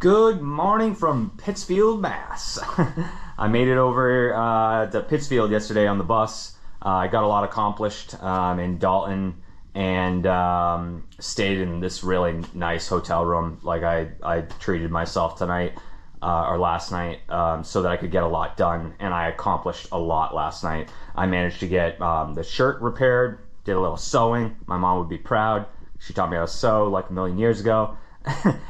Good morning from Pittsfield, Mass. I made it over to Pittsfield yesterday on the bus. I got a lot accomplished in Dalton and stayed in this really nice hotel room. Like I treated myself tonight or last night so that I could get a lot done, and I accomplished a lot last night. I managed to get the shirt repaired, did a little sewing. My mom would be proud. She taught me how to sew like a million years ago.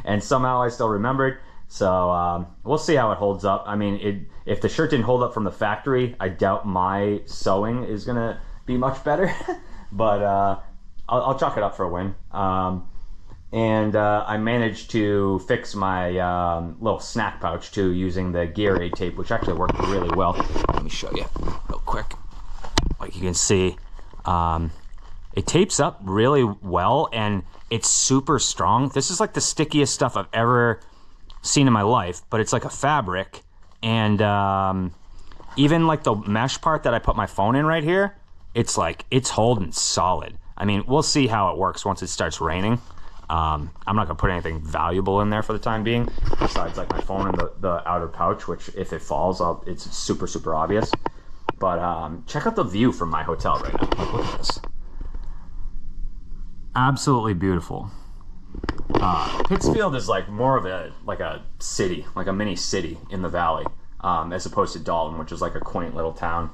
And somehow I still remembered. So we'll see how it holds up. I mean, if the shirt didn't hold up from the factory, I doubt my sewing is gonna be much better. But I'll chalk it up for a win. And I managed to fix my little snack pouch too using the gear aid tape, which actually worked really well. Let me show you real quick. Like you can see, it tapes up really well and it's super strong. This is like the stickiest stuff I've ever seen in my life, but it's like a fabric. And even like the mesh part that I put my phone in right here, it's like, it's holding solid. I mean, we'll see how it works once it starts raining. I'm not gonna put anything valuable in there for the time being, besides like my phone and the outer pouch, which if it falls, it's super, super obvious. But check out the view from my hotel right now. Like, look at this. Absolutely beautiful. Pittsfield is like more of a city, like a mini city in the valley, as opposed to Dalton, which is like a quaint little town.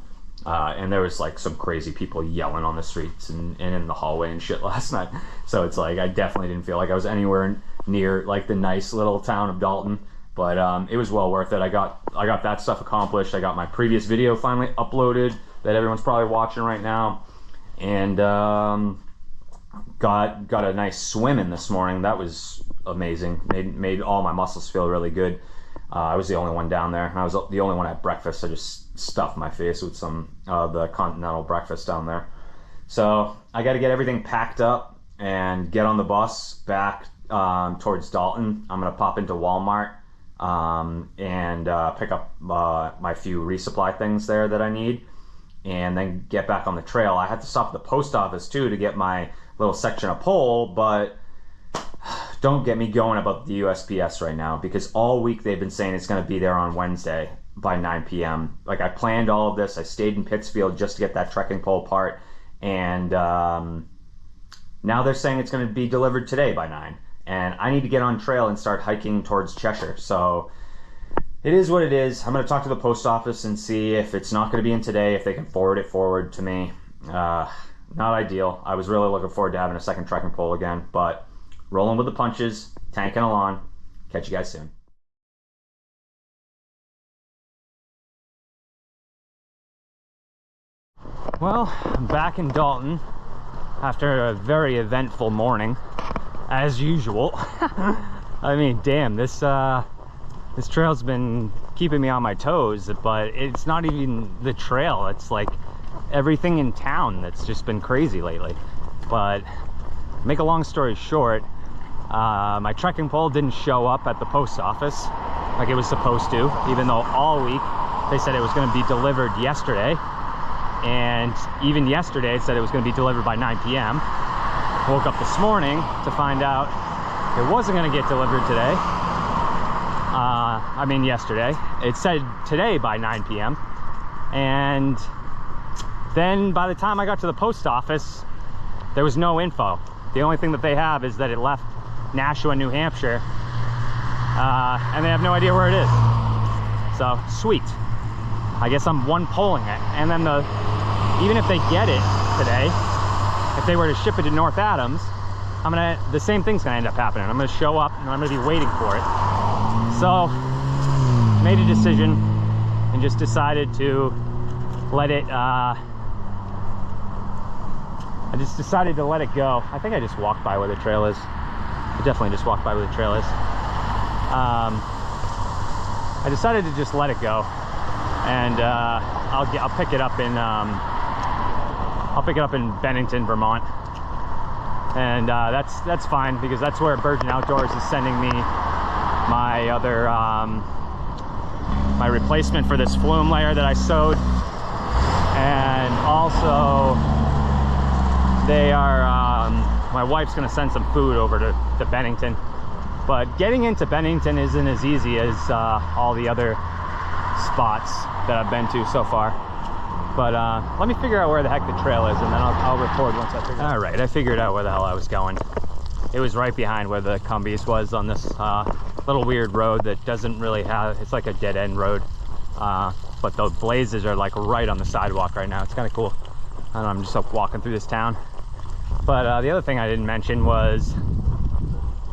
And there was like some crazy people yelling on the streets and in the hallway and shit last night. So it's like I definitely didn't feel like I was anywhere near like the nice little town of Dalton. But it was well worth it. I got that stuff accomplished. I got my previous video finally uploaded that everyone's probably watching right now, and got a nice swim in this morning. That was amazing. Made all my muscles feel really good. I was the only one down there, and I was the only one at breakfast. I just stuffed my face with some the continental breakfast down there. So I got to get everything packed up and get on the bus back towards Dalton. I'm gonna pop into Walmart and pick up my few resupply things there that I need, and then get back on the trail. I had to stop at the post office too to get my little section of pole, but don't get me going about the USPS right now, because all week they've been saying it's going to be there on Wednesday by 9 p.m. Like, I planned all of this. I stayed in Pittsfield just to get that trekking pole part, and now they're saying it's going to be delivered today by 9, and I need to get on trail and start hiking towards Cheshire. So it is what it is. I'm going to talk to the post office and see if it's not going to be in today, if they can forward it forward to me. Not ideal. I was really looking forward to having a second trekking pole again, but rolling with the punches, tanking along. Catch you guys soon. Well, I'm back in Dalton after a very eventful morning, as usual. I mean, damn, this trail's been keeping me on my toes, but it's not even the trail. It's like everything in town that's just been crazy lately. But make a long story short, my trekking pole didn't show up at the post office like it was supposed to, even though all week they said it was going to be delivered yesterday, and even yesterday it said it was going to be delivered by 9 p.m. Woke up this morning to find out it wasn't going to get delivered today. I mean yesterday. It said today by 9 p.m. and then by the time I got to the post office, there was no info. The only thing that they have is that it left Nashua, New Hampshire, and they have no idea where it is. So, sweet. I guess I'm one polling it. And then even if they get it today, if they were to ship it to North Adams, the same thing's gonna end up happening. I'm gonna show up and I'm gonna be waiting for it. So, made a decision and just decided to let it, I just decided to let it go. I think I just walked by where the trail is. I definitely just walked by where the trail is. I decided to just let it go, and I'll pick it up in Bennington, Vermont, and that's fine, because that's where Virgin Outdoors is sending me my other my replacement for this flume layer that I sewed, and also they are my wife's gonna send some food over to Bennington But getting into Bennington isn't as easy as all the other spots that I've been to so far. But let me figure out where the heck the trail is, and then I'll record once I figure it out. All right, I figured out where the hell I was going. It was right behind where the Cumbies was on this little weird road that doesn't really have, it's like a dead end road. But the blazes are like right on the sidewalk right now. It's kind of cool. And I'm just walking through this town. But the other thing I didn't mention was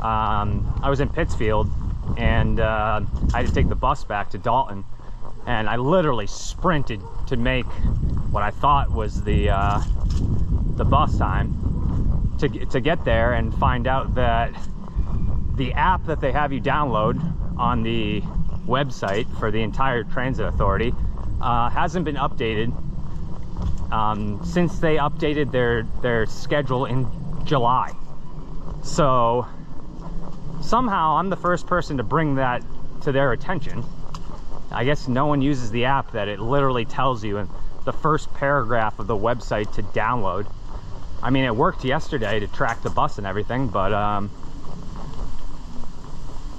I was in Pittsfield, and I had to take the bus back to Dalton, and I literally sprinted to make what I thought was the bus time to get there, and find out that the app that they have you download on the website for the entire transit authority hasn't been updated since they updated their schedule in July. So somehow I'm the first person to bring that to their attention. I guess no one uses the app that it literally tells you in the first paragraph of the website to download. I mean, it worked yesterday to track the bus and everything, but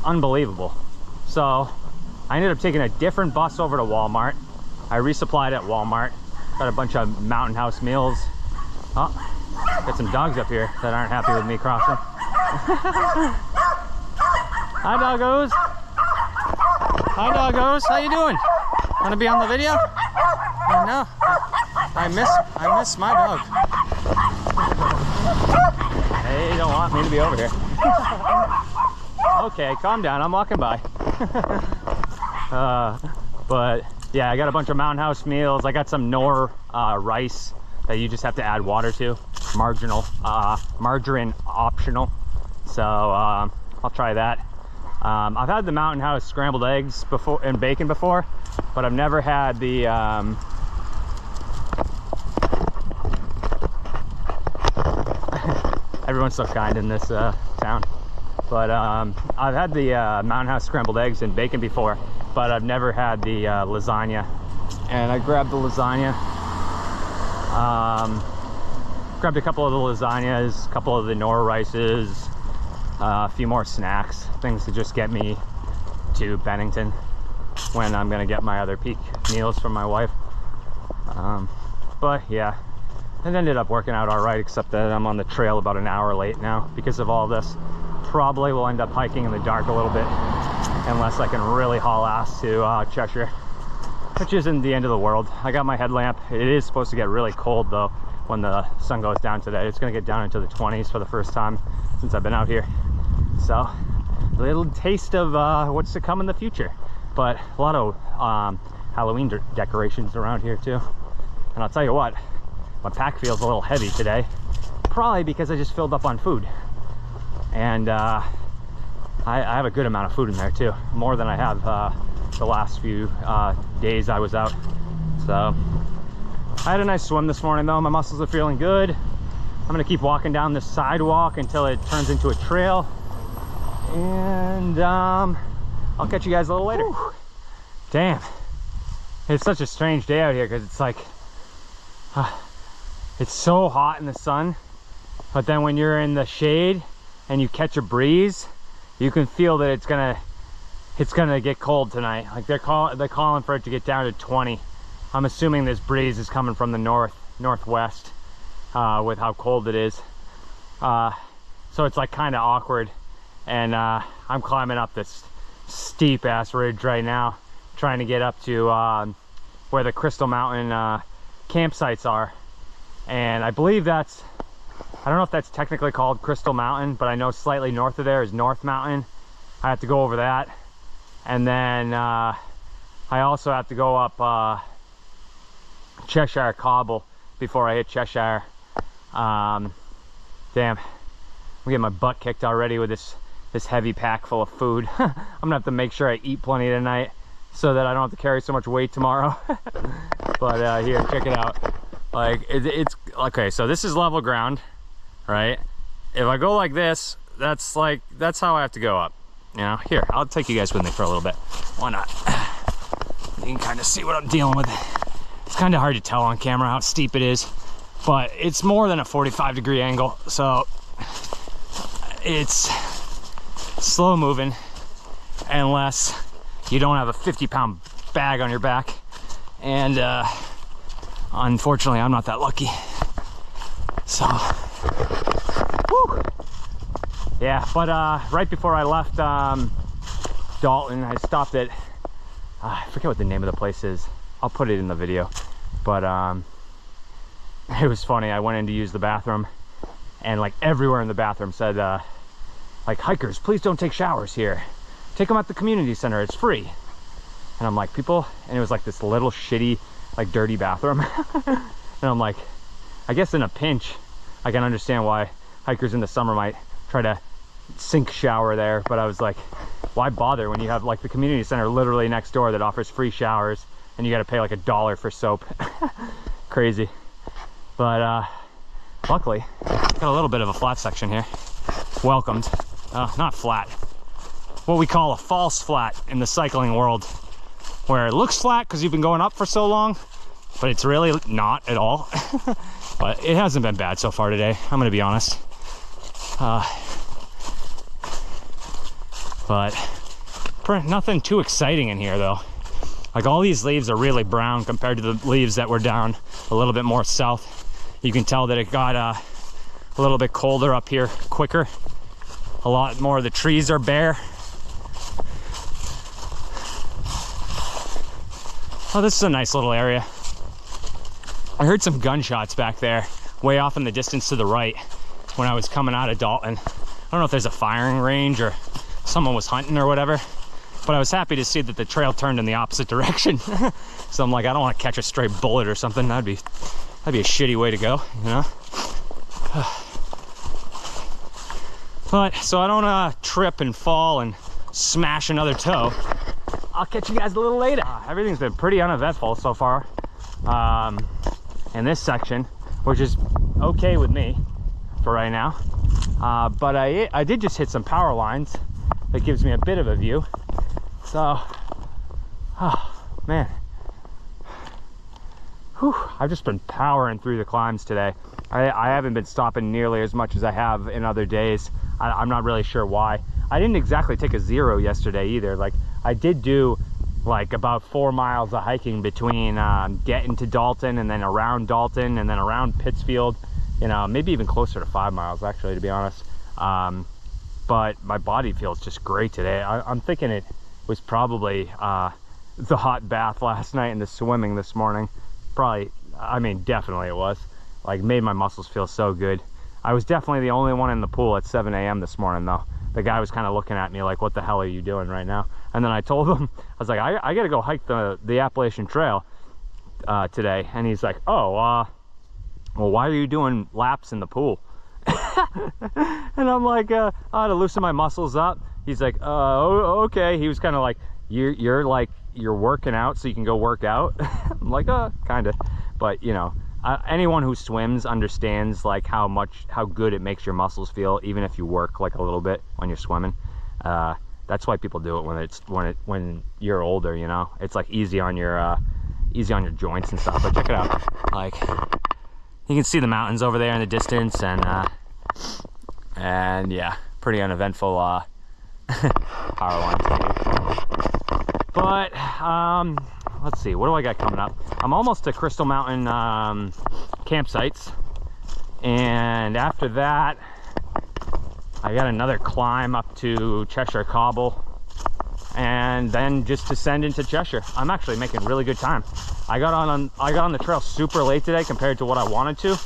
unbelievable. So I ended up taking a different bus over to Walmart. I resupplied at Walmart. Got a bunch of Mountain House meals. Oh, got some dogs up here that aren't happy with me crossing. Hi, doggos. Hi, doggos. How you doing? Want to be on the video? No, I miss my dog. They don't want me to be over here. Okay, calm down. I'm walking by. But yeah, I got a bunch of Mountain House meals. I got some Knorr rice that you just have to add water to. Margarine optional. So I'll try that. I've had the Mountain House scrambled eggs before and bacon before, but I've never had the everyone's so kind in this town. But I've had the Mountain House scrambled eggs and bacon before, but I've never had the lasagna. And I grabbed the lasagna. Grabbed a couple of the lasagnas, a couple of the Knorr rices, a few more snacks, things to just get me to Bennington when I'm gonna get my other peak meals from my wife. But yeah, it ended up working out all right, except that I'm on the trail about an hour late now because of all this. Probably will end up hiking in the dark a little bit unless I can really haul ass to Cheshire, which isn't the end of the world. I got my headlamp. It is supposed to get really cold though when the sun goes down today. It's gonna get down into the 20s for the first time since I've been out here. So a little taste of what's to come in the future. But a lot of Halloween decorations around here too. And I'll tell you what, my pack feels a little heavy today, probably because I just filled up on food. And I have a good amount of food in there too, more than I have the last few days I was out. So I had a nice swim this morning though. My muscles are feeling good. I'm gonna keep walking down this sidewalk until it turns into a trail, and I'll catch you guys a little later. Whew. Damn, it's such a strange day out here because it's like it's so hot in the sun, but then when you're in the shade and you catch a breeze, you can feel that it's gonna get cold tonight. Like they're calling for it to get down to 20. I'm assuming this breeze is coming from the northwest with how cold it is. So it's like kind of awkward. And I'm climbing up this steep ass ridge right now, trying to get up to where the Crystal Mountain campsites are. And I believe that's, I don't know if that's technically called Crystal Mountain, but I know slightly north of there is North Mountain. I have to go over that. And then I also have to go up Cheshire Cobble before I hit Cheshire. Damn, I'm getting my butt kicked already with this heavy pack full of food. I'm gonna have to make sure I eat plenty tonight so that I don't have to carry so much weight tomorrow. But here, check it out. Like it's okay, so this is level ground, right? If I go like this, that's how I have to go up. You know, here, I'll take you guys with me for a little bit. Why not? You can kind of see what I'm dealing with. It's kind of hard to tell on camera how steep it is, but it's more than a 45-degree angle, so it's slow moving unless you don't have a 50-pound bag on your back. And unfortunately, I'm not that lucky. So, whew. Yeah, but right before I left Dalton, I stopped at, I forget what the name of the place is. I'll put it in the video. But it was funny. I went in to use the bathroom, and like everywhere in the bathroom said, like, hikers, please don't take showers here. Take them at the community center, it's free. And I'm like, people, and it was like this little shitty, like dirty bathroom. And I'm like, I guess in a pinch, I can understand why hikers in the summer might try to sink shower there. But I was like, why bother when you have like the community center literally next door that offers free showers, and you got to pay like $1 for soap. Crazy. But luckily, got a little bit of a flat section here. Welcomed. Not flat. What we call a false flat in the cycling world, where it looks flat because you've been going up for so long, but it's really not at all. But it hasn't been bad so far today, I'm gonna be honest. But nothing too exciting in here though. Like, all these leaves are really brown compared to the leaves that were down a little bit more south. You can tell that it got a little bit colder up here quicker. A lot more of the trees are bare. Oh, this is a nice little area. I heard some gunshots back there, way off in the distance to the right when I was coming out of Dalton. I don't know if there's a firing range or someone was hunting or whatever, but I was happy to see that the trail turned in the opposite direction. So I'm like, I don't want to catch a stray bullet or something. That'd be a shitty way to go, you know? But so I don't trip and fall and smash another toe, I'll catch you guys a little later. Everything's been pretty uneventful so far in this section, which is okay with me for right now. But I did just hit some power lines that gives me a bit of a view. So, oh man, whew, I've just been powering through the climbs today. I haven't been stopping nearly as much as I have in other days. I'm not really sure why. I didn't exactly take a zero yesterday either. Like, I did do like about 4 miles of hiking between getting to Dalton and then around Dalton and then around Pittsfield, you know, maybe even closer to 5 miles actually, to be honest. But my body feels just great today. I'm thinking it was probably the hot bath last night and the swimming this morning. Probably, I mean, definitely it was. Like, made my muscles feel so good. I was definitely the only one in the pool at 7 a.m. this morning though. The guy was kind of looking at me like, what the hell are you doing right now? And then I told him, I was like, I gotta go hike the Appalachian Trail today. And he's like, oh, well, why are you doing laps in the pool? And I'm like, I had to loosen my muscles up. He's like, oh, okay. He was kind of like, you're working out so you can go work out. I'm like, kind of. But you know, anyone who swims understands like how good it makes your muscles feel, even if you work like a little bit when you're swimming. That's why people do it when you're older, you know. It's like easy on your joints and stuff. But check it out, like, you can see the mountains over there in the distance, and yeah, pretty uneventful power lines. But let's see, what do I got coming up? I'm almost to Crystal Mountain campsites, and after that I got another climb up to Cheshire Cobble, and then just descend into Cheshire. I'm actually making really good time. I got on the trail super late today compared to what I wanted to,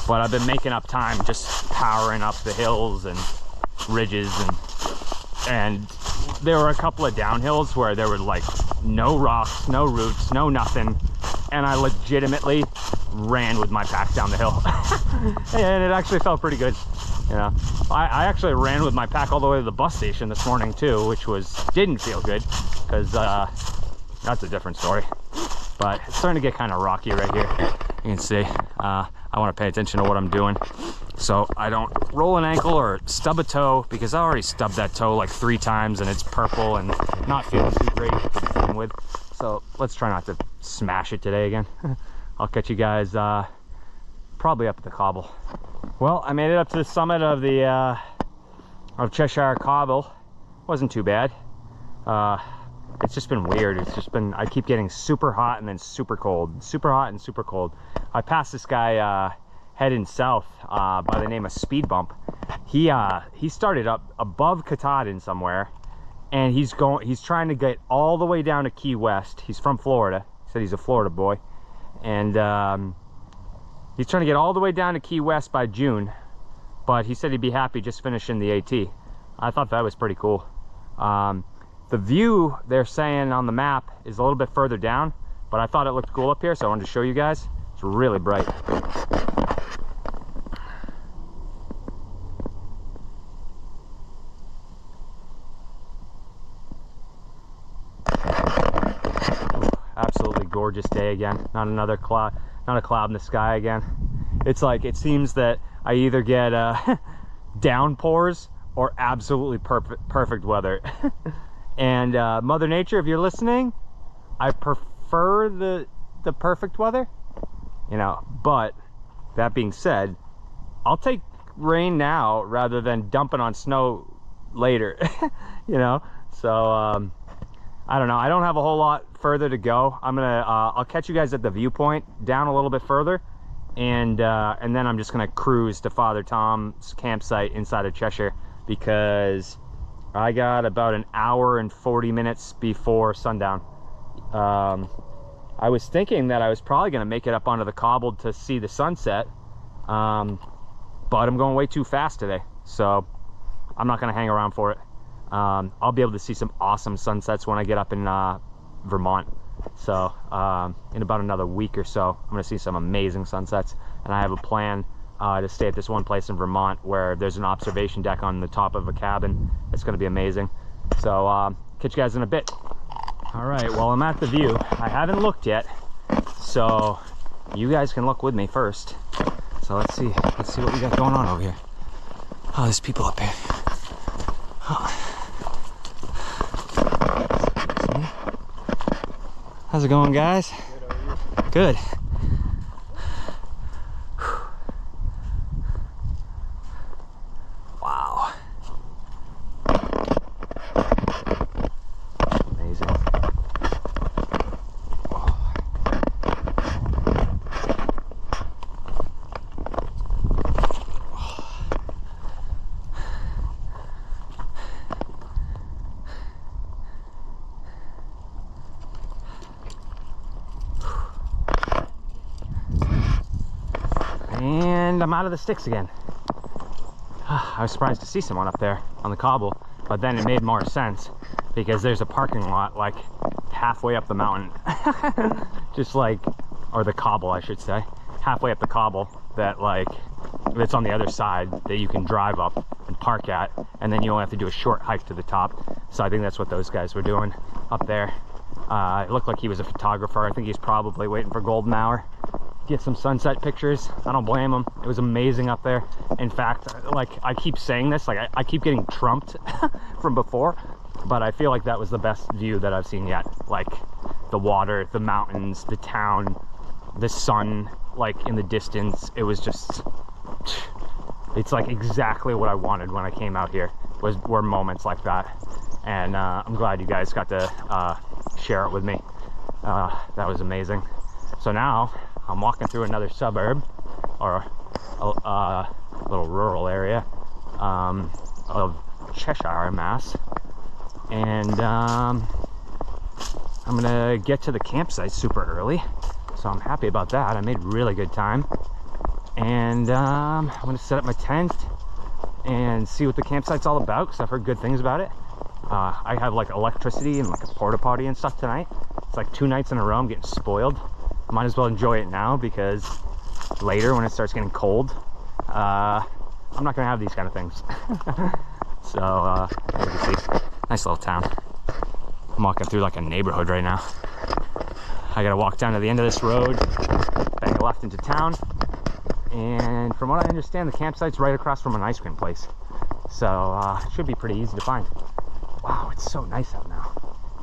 but I've been making up time, just powering up the hills and ridges, and there were a couple of downhills where there were like no rocks, no roots, no nothing, and I legitimately ran with my pack down the hill. And it actually felt pretty good, you know. I actually ran with my pack all the way to the bus station this morning too, which didn't feel good, because that's a different story. But it's starting to get kind of rocky right here. You can see I want to pay attention to what I'm doing so I don't roll an ankle or stub a toe, because I already stubbed that toe like 3 times and it's purple and not feeling too great to begin with. So let's try not to smash it today again. I'll catch you guys probably up at the cobble. Well, I made it up to the summit of the of Cheshire Cobble. Wasn't too bad. It's just been weird. It's just been, I keep getting super hot and then super cold. Super hot and super cold. I passed this guy heading south by the name of Speed Bump. He started up above Katahdin somewhere, and he's trying to get all the way down to Key West. He's from Florida. He said he's a Florida boy. And he's trying to get all the way down to Key West by June, but he said he'd be happy just finishing the AT. I thought that was pretty cool. The view they're saying on the map is a little bit further down, but I thought it looked cool up here, so I wanted to show you guys. It's really bright. Absolutely gorgeous day again. Not another cloud, not a cloud in the sky again. It's like, it seems that I either get downpours or absolutely perfect weather. And Mother Nature, if you're listening, I prefer the perfect weather, you know, but that being said, I'll take rain now rather than dumping on snow later. You know, so I don't know, I don't have a whole lot further to go. I'm gonna I'll catch you guys at the viewpoint down a little bit further, and then I'm just gonna cruise to Father Tom's campsite inside of Cheshire, because I got about an hour and 40 minutes before sundown. I was thinking that I was probably gonna make it up onto the cobble to see the sunset, but I'm going way too fast today, so I'm not gonna hang around for it. I'll be able to see some awesome sunsets when I get up in Vermont. So in about another week or so, I'm gonna see some amazing sunsets, and I have a plan to stay at this one place in Vermont where there's an observation deck on the top of a cabin. It's gonna be amazing. So catch you guys in a bit. All right, well, I'm at the view. I haven't looked yet, so you guys can look with me first. So let's see what we got going on over here. Oh, there's people up here. Oh. How's it going, guys? Good, how are you? Good. Wow. Amazing. Oh. And I'm out of the sticks again. I was surprised to see someone up there on the cobble, but then it made more sense because there's a parking lot like halfway up the mountain. Just like, or the cobble I should say, halfway up the cobble that like, it's on the other side that you can drive up and park at, and then you only have to do a short hike to the top. So I think that's what those guys were doing up there. It looked like he was a photographer. I think he's probably waiting for golden hour. Get some sunset pictures. I don't blame him. It was amazing up there. In fact, like I keep saying this, like I keep getting trumped from before, but I feel like that was the best view that I've seen yet. Like the water, the mountains, the town, the sun, like in the distance. It was just, it's like exactly what I wanted when I came out here, were moments like that. And I'm glad you guys got to share it with me. That was amazing. So now I'm walking through another suburb, or a little rural area of Cheshire, Mass. And I'm gonna get to the campsite super early, so I'm happy about that. I made really good time. And I'm gonna set up my tent and see what the campsite's all about, because I've heard good things about it. I have like electricity and like a porta potty and stuff tonight. It's like 2 nights in a row. I'm getting spoiled. Might as well enjoy it now, because later when it starts getting cold, I'm not gonna have these kind of things. So as you can see, nice little town. I'm walking through like a neighborhood right now. I gotta walk down to the end of this road, bang left into town, and from what I understand, the campsite's right across from an ice cream place. So it should be pretty easy to find. Wow, it's so nice out now.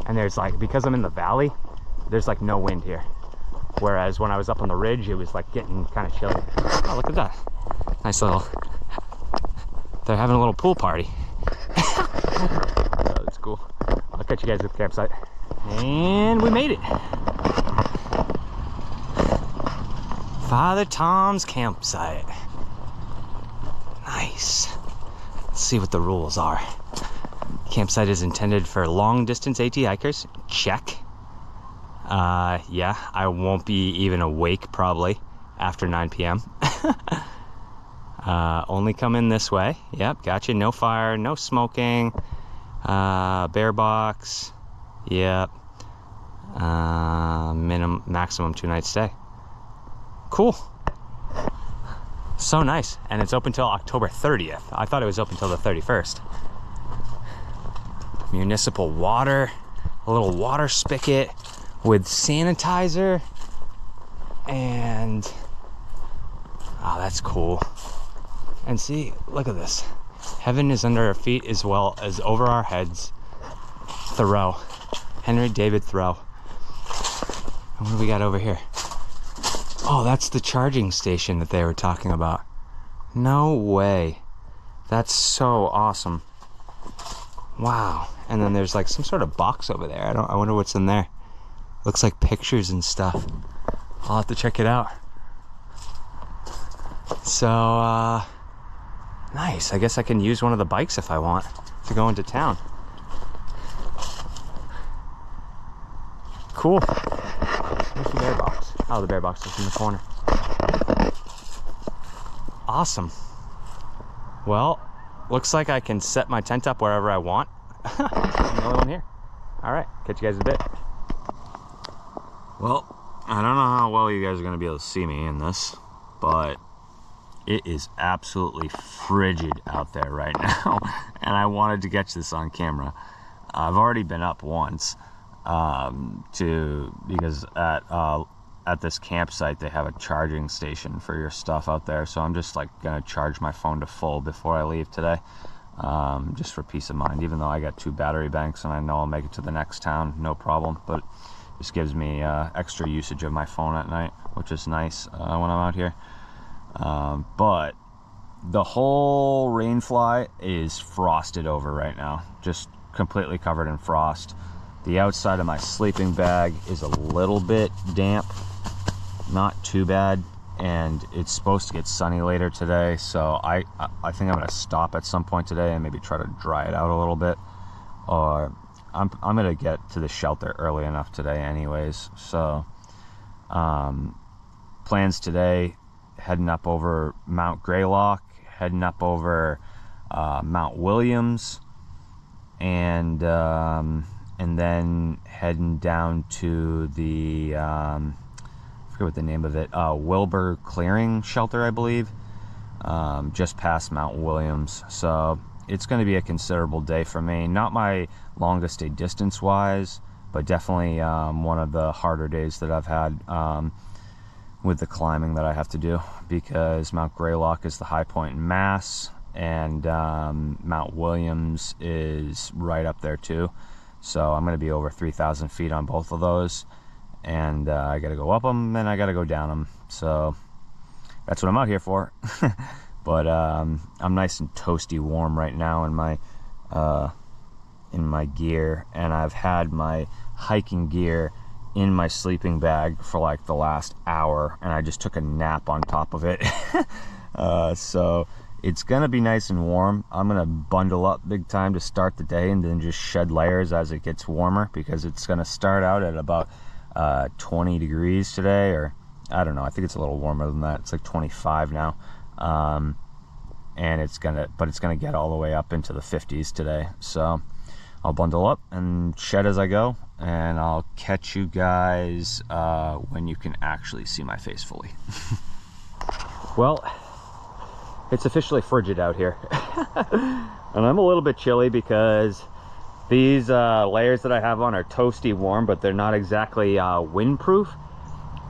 And there's like, because I'm in the valley, there's like no wind here. Whereas when I was up on the ridge, it was like getting kind of chilly. Oh, look at that. Nice little, they're having a little pool party. So it's cool. I'll catch you guys at the campsite. And we made it. Father Tom's campsite. Nice. Let's see what the rules are. Campsite is intended for long distance AT hikers. Check. Yeah, I won't be even awake probably after 9 p.m. Only come in this way. Yep, gotcha. No fire, no smoking. Bear box. Yep. Maximum 2 night stay. Cool. So nice. And it's open till October 30th. I thought it was open till the 31st. Municipal water, a little water spigot with sanitizer, and oh, that's cool. And see, look at this. Heaven is under our feet as well as over our heads. Thoreau, Henry David Thoreau. And what do we got over here? Oh, that's the charging station that they were talking about. No way. That's so awesome. Wow. And then there's like some sort of box over there. I wonder what's in there. Looks like pictures and stuff. I'll have to check it out. So, nice. I guess I can use one of the bikes if I want to go into town. Cool. Where's the bear box? Oh, the bear box is in the corner. Awesome. Well, looks like I can set my tent up wherever I want. I'm the only one here. All right, catch you guys in a bit. Well, I don't know how well you guys are gonna be able to see me in this, but it is absolutely frigid out there right now. And I wanted to catch this on camera. I've already been up once because at this campsite they have a charging station for your stuff out there, so I'm just like gonna charge my phone to full before I leave today, just for peace of mind, even though I got 2 battery banks and I know I'll make it to the next town no problem. But this gives me extra usage of my phone at night, which is nice when I'm out here. But the whole rainfly is frosted over right now, just completely covered in frost. The outside of my sleeping bag is a little bit damp, not too bad, and it's supposed to get sunny later today, so I think I'm gonna stop at some point today and maybe try to dry it out a little bit, or I'm gonna get to the shelter early enough today anyways. So plans today, heading up over Mount Greylock, heading up over Mount Williams, and then heading down to the I forget what the name of it, Wilbur Clearing Shelter, I believe, just past Mount Williams. So it's going to be a considerable day for me. Not my longest day distance wise, but definitely one of the harder days that I've had with the climbing that I have to do, because Mount Greylock is the high point in Mass, and Mount Williams is right up there too. So I'm going to be over 3,000 feet on both of those, and I got to go up them and I got to go down them. So that's what I'm out here for. But I'm nice and toasty warm right now in my gear, and I've had my hiking gear in my sleeping bag for like the last hour, and I just took a nap on top of it. So it's gonna be nice and warm. I'm gonna bundle up big time to start the day, and then just shed layers as it gets warmer, because it's gonna start out at about 20 degrees today, or I don't know, I think it's a little warmer than that. It's like 25 now. And it's gonna get all the way up into the 50s today. So I'll bundle up and shed as I go, and I'll catch you guys when you can actually see my face fully. Well, it's officially frigid out here. And I'm a little bit chilly because these layers that I have on are toasty warm, but they're not exactly windproof.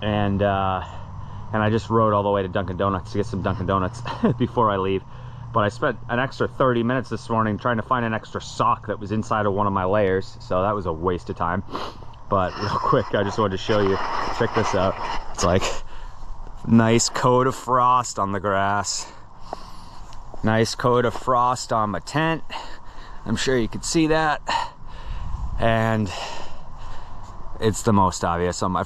And I just rode all the way to Dunkin' Donuts to get some Dunkin' Donuts before I leave. But I spent an extra 30 minutes this morning trying to find an extra sock that was inside of one of my layers, so that was a waste of time. But real quick, I just wanted to show you, check this out. It's like nice coat of frost on the grass, nice coat of frost on my tent, I'm sure you could see that. And it's the most obvious on my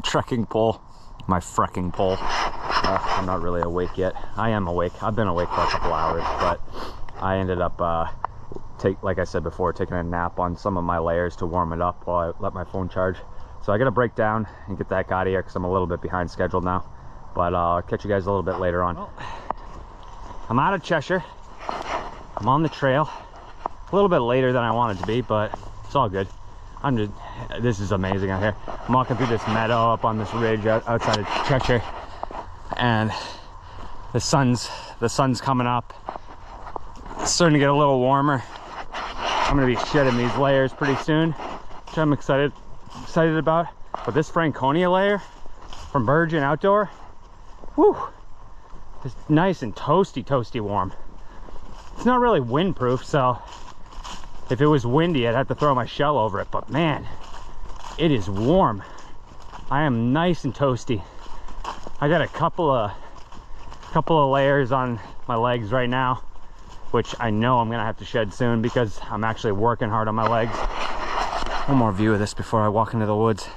trekking pole. My frecking pole. I'm not really awake yet. I am awake. I've been awake for a couple hours, but I ended up, like I said before, taking a nap on some of my layers to warm it up while I let my phone charge. So I gotta break down and get that out of here because I'm a little bit behind schedule now. But I'll catch you guys a little bit later on. Well, I'm out of Cheshire. I'm on the trail. A little bit later than I wanted to be, but it's all good. This is amazing out here. I'm walking through this meadow up on this ridge outside of Cheshire, and the sun's coming up. It's starting to get a little warmer. I'm gonna be shedding these layers pretty soon, which I'm excited about. But this Franconia layer from Virgin Outdoor, whew, it's nice and toasty warm. It's not really windproof, so if it was windy, I'd have to throw my shell over it, but man, it is warm. I am nice and toasty. I got a couple of layers on my legs right now, which I know I'm gonna have to shed soon because I'm actually working hard on my legs. One more view of this before I walk into the woods.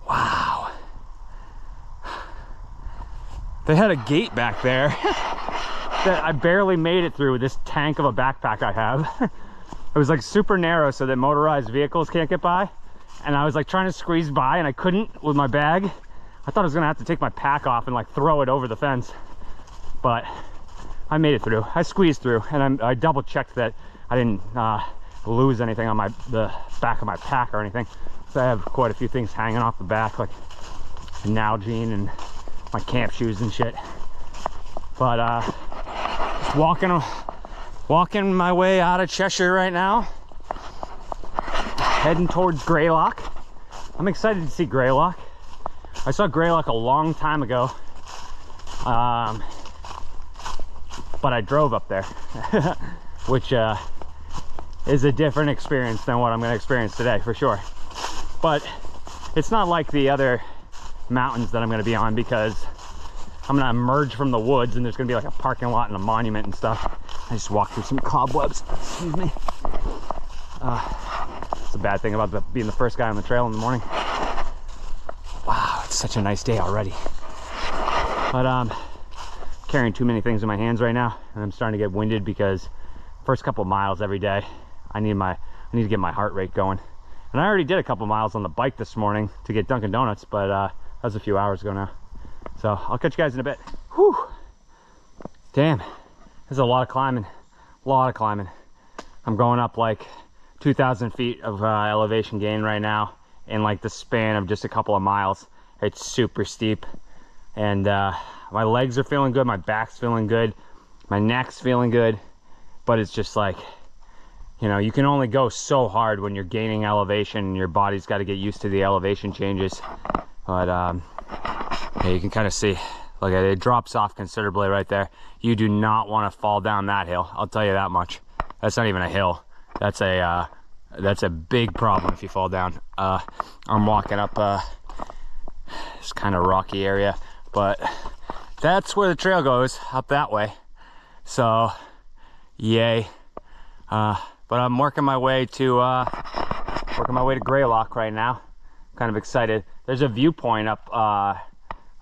Wow. They had a gate back there that I barely made it through with this tank of a backpack I have. It was like super narrow so that motorized vehicles can't get by. And I was like trying to squeeze by and I couldn't with my bag. I thought I was gonna have to take my pack off and like throw it over the fence. But I made it through. I squeezed through, and I double checked that I didn't lose anything on the back of my pack or anything. So I have quite a few things hanging off the back, like a Nalgene and my camp shoes and shit. But just walking my way out of Cheshire right now, heading towards Greylock. I'm excited to see Greylock. I saw Greylock a long time ago, but I drove up there, which is a different experience than what I'm going to experience today for sure. But it's not like the other mountains that I'm going to be on, because I'm going to emerge from the woods and there's going to be like a parking lot and a monument and stuff. I just walked through some cobwebs, excuse me. It's a bad thing about being the first guy on the trail in the morning. Wow, it's such a nice day already. But carrying too many things in my hands right now, and I'm starting to get winded because first couple miles every day, I need to get my heart rate going. And I already did a couple miles on the bike this morning to get Dunkin' Donuts, but that was a few hours ago now. So I'll catch you guys in a bit. Whew. Damn, there's a lot of climbing, I'm going up like 2,000 feet of elevation gain right now in like the span of just a couple of miles. It's super steep, and my legs are feeling good, my back's feeling good, my neck's feeling good, but it's just like, you know, you can only go so hard when you're gaining elevation and your body's got to get used to the elevation changes. But yeah, you can kind of see, look at it, it drops off considerably right there. You do not want to fall down that hill, I'll tell you that much. That's not even a hill, that's a big problem if you fall down. I'm walking up this kind of rocky area, but that's where the trail goes, up that way. So yay. But I'm working my way to Greylock right now. Kind of excited. There's a viewpoint up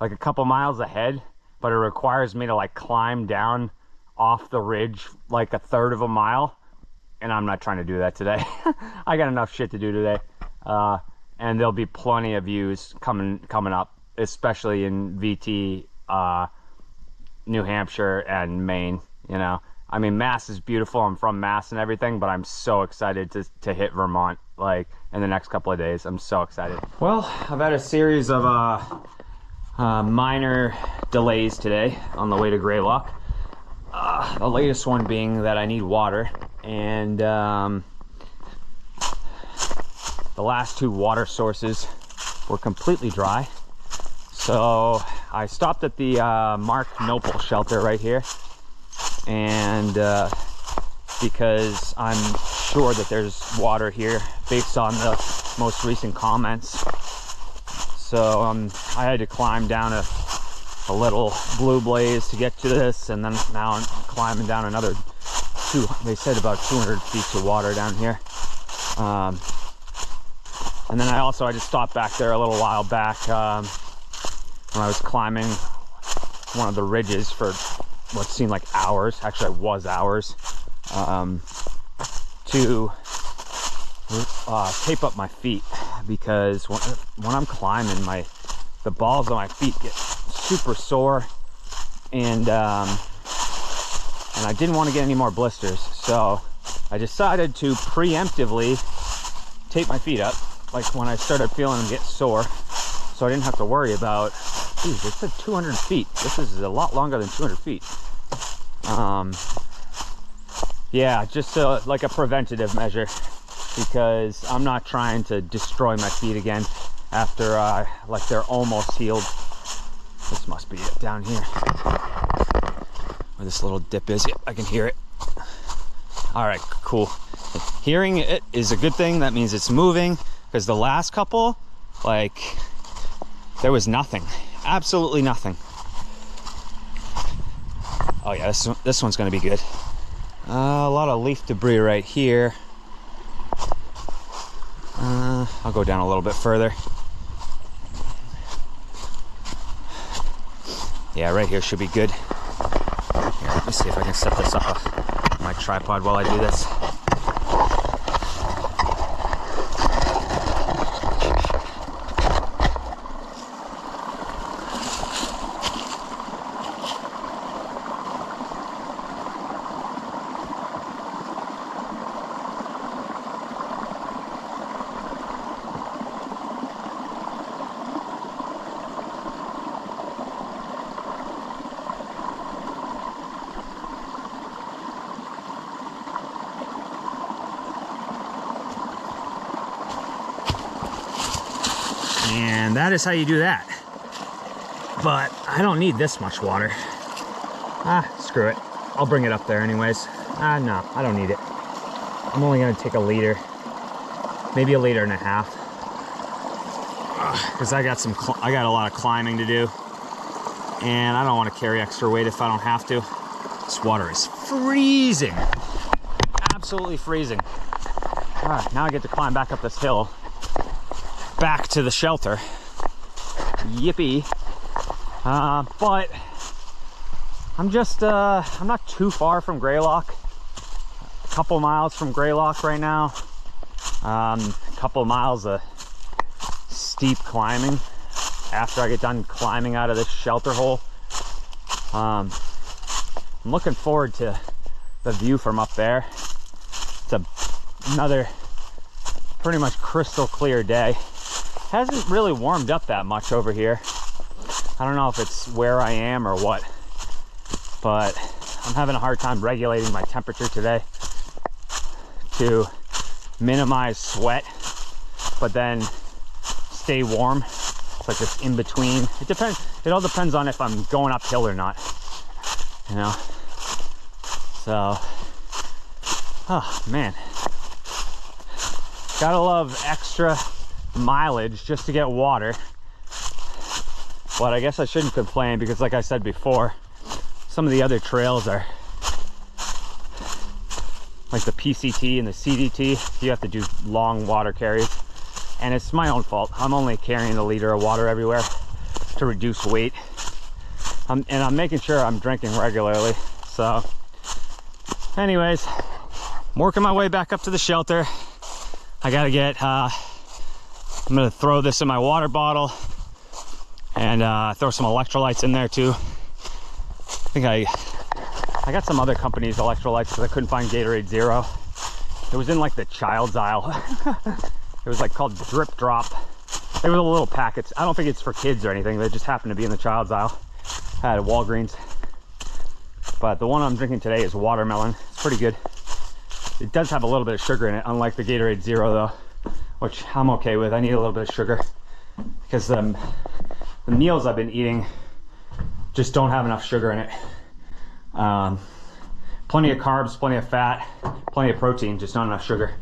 like a couple miles ahead, but it requires me to like climb down off the ridge like a third of a mile, and I'm not trying to do that today. I got enough shit to do today, and there'll be plenty of views coming up, especially in VT, New Hampshire and Maine. You know, I mean, Mass is beautiful, I'm from Mass and everything, but I'm so excited to hit Vermont like in the next couple of days. I'm so excited. Well, I've had a series of minor delays today on the way to Greylock. The latest one being that I need water, and the last two water sources were completely dry. So I stopped at the Mark Nopal shelter right here, and because I'm sure that there's water here based on the most recent comments. So I had to climb down a little blue blaze to get to this, and then now I'm climbing down another they said about 200 feet to water down here. And then I just stopped back there a little while back when I was climbing one of the ridges for what seemed like hours. Actually, it was hours. To tape up my feet, because when I'm climbing, the balls of my feet get super sore, and I didn't want to get any more blisters, so I decided to preemptively tape my feet up, like when I started feeling them get sore, so I didn't have to worry about, geez, it said 200 feet. This is a lot longer than 200 feet. Yeah, just like a preventative measure, because I'm not trying to destroy my feet again after like they're almost healed. This must be it down here where this little dip is. Yep, I can hear it. All right, cool. Hearing it is a good thing. That means it's moving, because the last couple, like, there was nothing, absolutely nothing. Oh yeah, this one's gonna be good. A lot of leaf debris right here. I'll go down a little bit further. Yeah, right here should be good. Here, let me see if I can set this up on my tripod while I do this. And that is how you do that. But I don't need this much water. Screw it. I'll bring it up there anyways. No, I don't need it. I'm only gonna take a liter, maybe 1.5 liters. Because I got a lot of climbing to do, and I don't want to carry extra weight if I don't have to. This water is freezing, absolutely freezing. All right, now I get to climb back up this hill, back to the shelter. Yippee. But I'm not too far from Greylock. A couple miles from Greylock right now. A couple miles of steep climbing after I get done climbing out of this shelter hole. I'm looking forward to the view from up there. It's another pretty much crystal clear day. Hasn't really warmed up that much over here. I don't know if it's where I am or what, but I'm having a hard time regulating my temperature today to minimize sweat, but then stay warm. It's like this in between. It depends. It all depends on if I'm going uphill or not, you know? So, oh man. Gotta love extra mileage just to get water. But I guess I shouldn't complain, because like I said before, some of the other trails are like the PCT and the CDT. You have to do long water carries, and it's my own fault. I'm only carrying 1 liter of water everywhere to reduce weight. And I'm making sure I'm drinking regularly. So anyways, I'm working my way back up to the shelter. I gotta get, I'm gonna throw this in my water bottle and throw some electrolytes in there too. I think I got some other company's electrolytes because I couldn't find Gatorade Zero. It was in like the child's aisle. It was like called Drip Drop. It was a little packets. I don't think it's for kids or anything. They just happened to be in the child's aisle. I had a Walgreens. But the one I'm drinking today is watermelon. It's pretty good. It does have a little bit of sugar in it, unlike the Gatorade Zero though, which I'm okay with. I need a little bit of sugar because the meals I've been eating just don't have enough sugar in it. Plenty of carbs, plenty of fat, plenty of protein, just not enough sugar.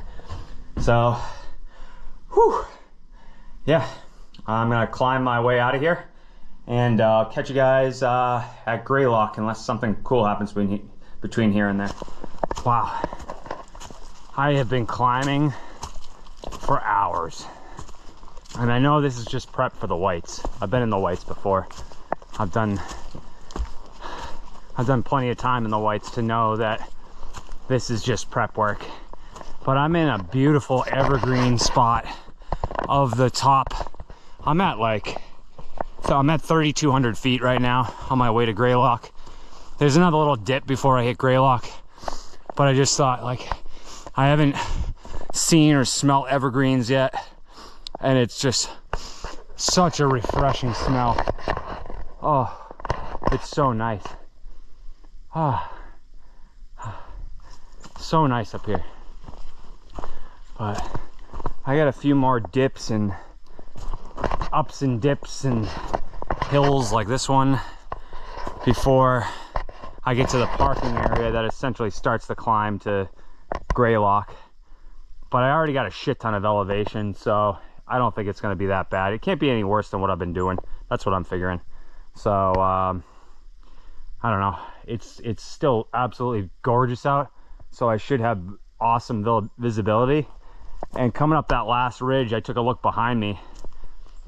So, whew, yeah, I'm gonna climb my way out of here, and catch you guys at Greylock, unless something cool happens between here and there. Wow. I have been climbing for hours. And I know this is just prep for the whites. I've been in the whites before. I've done plenty of time in the whites to know that this is just prep work. But I'm in a beautiful evergreen spot of the top. I'm at 3,200 feet right now on my way to Greylock. There's another little dip before I hit Greylock, but I just thought, like, I haven't seen or smelled evergreens yet, and it's just such a refreshing smell. Oh, it's so nice. Ah, so nice up here. But I got a few more dips and ups and dips and hills like this one before I get to the parking area that essentially starts the climb to Greylock. But I already got a shit ton of elevation, so I don't think it's going to be that bad. It can't be any worse than what I've been doing. That's what I'm figuring. So I don't know. It's still absolutely gorgeous out, so I should have awesome visibility. And coming up that last ridge, I took a look behind me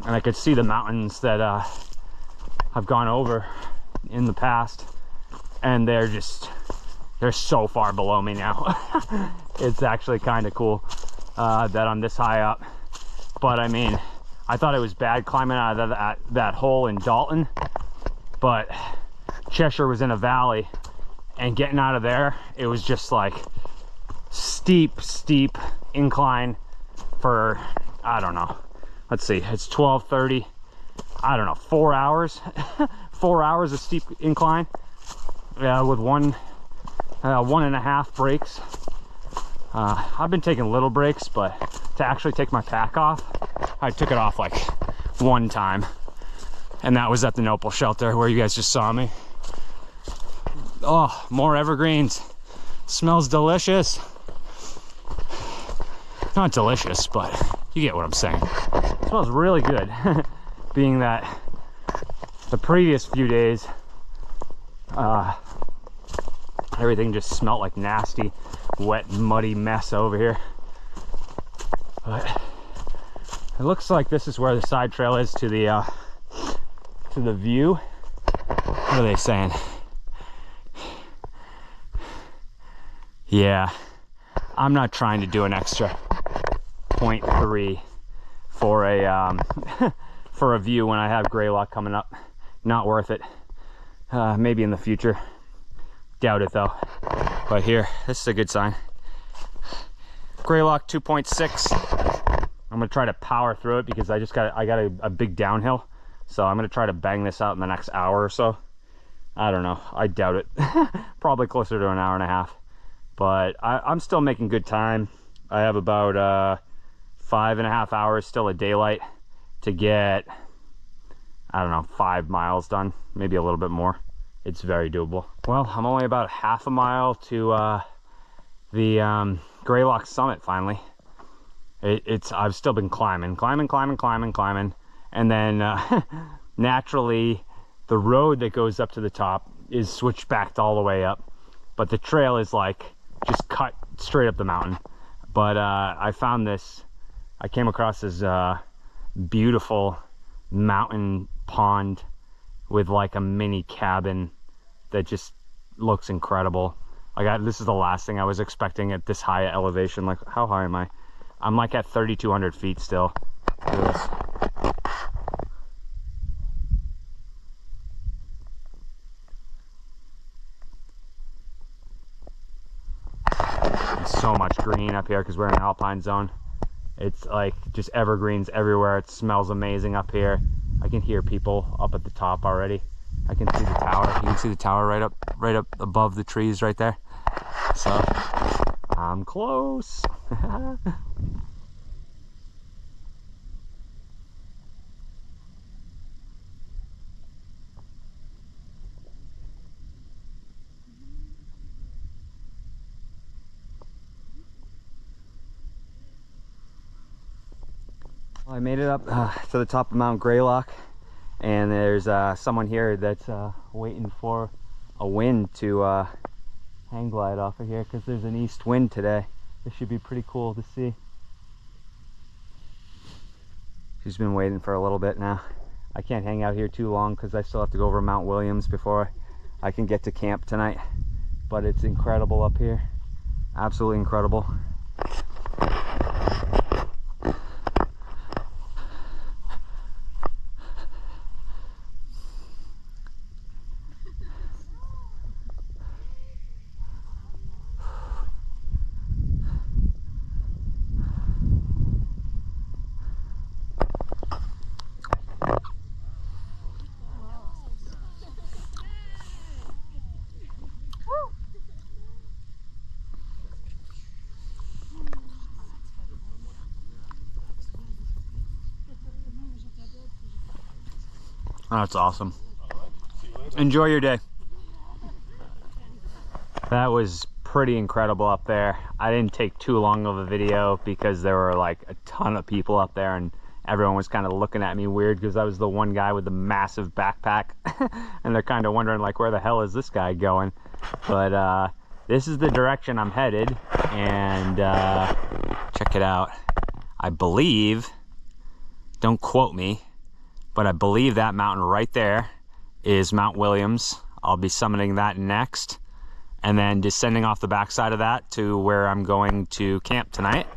and I could see the mountains that I've gone over in the past, and they're so far below me now. It's actually kind of cool that I'm this high up. But I mean, I thought it was bad climbing out of that hole in Dalton, but Cheshire was in a valley, and getting out of there, it was just like steep incline for, I don't know, let's see, it's 12:30, I don't know, 4 hours. 4 hours of steep incline, with 1.5 breaks. I've been taking little breaks, but to actually take my pack off, I took it off like one time, and that was at the NOBO shelter where you guys just saw me. Oh, more evergreens. Smells delicious. Not delicious, but you get what I'm saying. It smells really good. Being that the previous few days, everything just smelled like nasty, wet, muddy mess over here. But it looks like this is where the side trail is to the view. What are they saying? Yeah, I'm not trying to do an extra 0.3 for a for a view when I have Greylock coming up. Not worth it. Maybe in the future. Doubt it though. But here, this is a good sign. Greylock 2.6. I'm gonna try to power through it because I got a big downhill. So I'm gonna try to bang this out in the next hour or so. I don't know. I doubt it. Probably closer to an hour and a half. But I'm still making good time. I have about 5.5 hours still of daylight to get, I don't know, 5 miles done, maybe a little bit more. It's very doable. Well, I'm only about half a mile to the Greylock summit finally. I've still been climbing, and then naturally the road that goes up to the top is switchbacked all the way up, but the trail is like just cut straight up the mountain. But I found this, I came across this beautiful mountain pond with like a mini cabin that just looks incredible. This is the last thing I was expecting at this high elevation. Like, how high am I? I'm like at 3,200 feet still. Look at this. So much green up here because we're in an alpine zone. It's like just evergreens everywhere. It smells amazing up here. I can hear people up at the top already. I can see the tower. You can see the tower right up above the trees right there. So I'm close. I made it up to the top of Mount Greylock, and there's someone here that's waiting for a wind to hang glide off of here because there's an east wind today. This should be pretty cool to see. She's been waiting for a little bit now. I can't hang out here too long because I still have to go over Mount Williams before I can get to camp tonight. But it's incredible up here. Absolutely incredible. That's awesome. Enjoy your day. That was pretty incredible up there. I didn't take too long of a video because there were like a ton of people up there and everyone was kind of looking at me weird because I was the one guy with the massive backpack and they're kind of wondering like, where the hell is this guy going? But this is the direction I'm headed, and check it out. I believe, don't quote me, but I believe that mountain right there is Mount Williams. I'll be summiting that next, and then descending off the backside of that to where I'm going to camp tonight.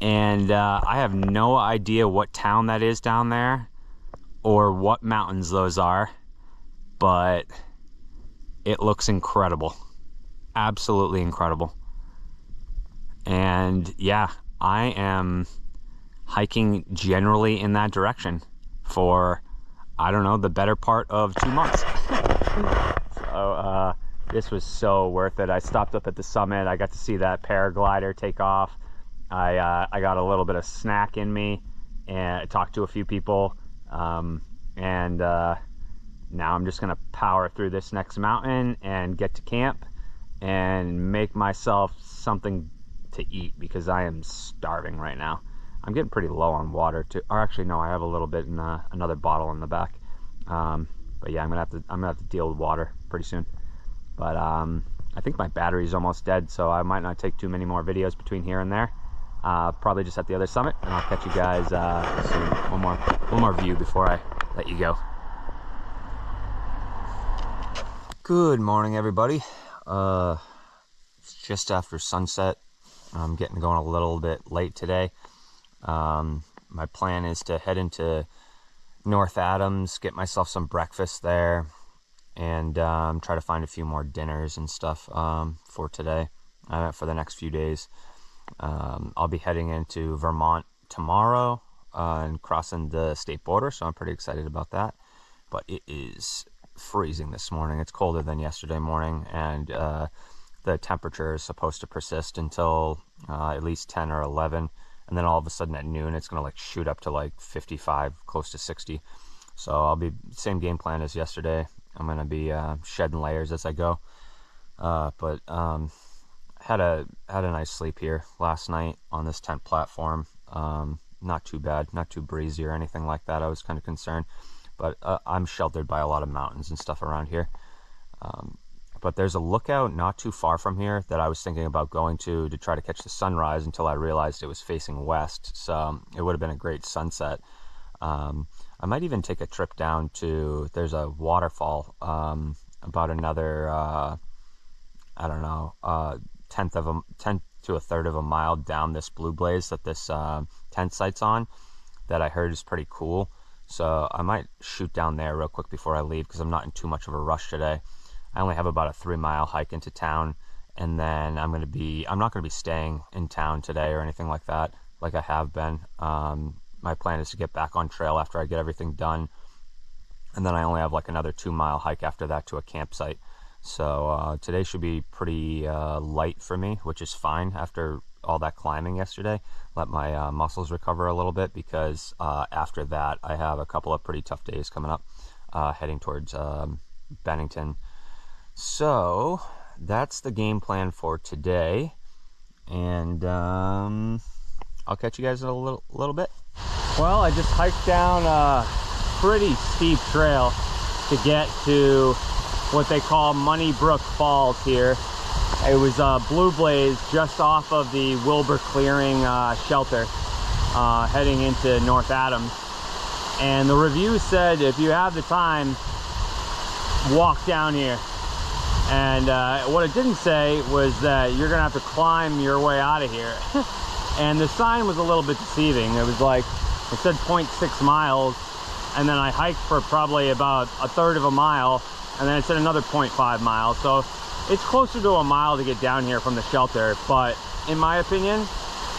And I have no idea what town that is down there or what mountains those are, but it looks incredible. Absolutely incredible. And yeah, I am hiking generally in that direction for, I don't know, the better part of 2 months. So this was so worth it. I stopped up at the summit. I got to see that paraglider take off. I got a little bit of snack in me and I talked to a few people. Now I'm just gonna power through this next mountain and get to camp and make myself something to eat because I am starving right now. I'm getting pretty low on water too. Or actually, no, I have a little bit in another bottle in the back. But yeah, I'm gonna have to deal with water pretty soon. But I think my battery's almost dead, so I might not take too many more videos between here and there. Probably just at the other summit, and I'll catch you guys soon. One more view before I let you go. Good morning, everybody. It's just after sunset. I'm getting going a little bit late today. My plan is to head into North Adams, get myself some breakfast there, and try to find a few more dinners and stuff for today, for the next few days. I'll be heading into Vermont tomorrow and crossing the state border, so I'm pretty excited about that. But it is freezing this morning. It's colder than yesterday morning, and the temperature is supposed to persist until at least 10 or 11, and then all of a sudden at noon it's going to like shoot up to like 55, close to 60. So I'll be same game plan as yesterday. I'm going to be shedding layers as I go, but had a nice sleep here last night on this tent platform. Not too bad, not too breezy or anything like that. I was kind of concerned, but I'm sheltered by a lot of mountains and stuff around here. But there's a lookout not too far from here that I was thinking about going to try to catch the sunrise until I realized it was facing west. So it would have been a great sunset. I might even take a trip down to, there's a waterfall about another, I don't know, 10th to a third of a mile down this Blue Blaze that this tent site's on, that I heard is pretty cool. So I might shoot down there real quick before I leave because I'm not in too much of a rush today. I only have about a 3-mile hike into town, and then I'm not going to be staying in town today or anything like that, like I have been. My plan is to get back on trail after I get everything done, and then I only have like another 2-mile hike after that to a campsite. So today should be pretty light for me, which is fine after all that climbing yesterday. Let my muscles recover a little bit, because after that I have a couple of pretty tough days coming up, heading towards Bennington. So that's the game plan for today, and I'll catch you guys in a little bit. Well, I just hiked down a pretty steep trail to get to what they call Money Brook Falls here. It was Blue Blaze just off of the Wilbur Clearing shelter, heading into North Adams. And the review said if you have the time, walk down here. And what it didn't say was that you're gonna have to climb your way out of here. And the sign was a little bit deceiving. It was like, it said 0.6 miles, and then I hiked for probably about a third of a mile, and then it said another 0.5 miles. So it's closer to a mile to get down here from the shelter, but in my opinion,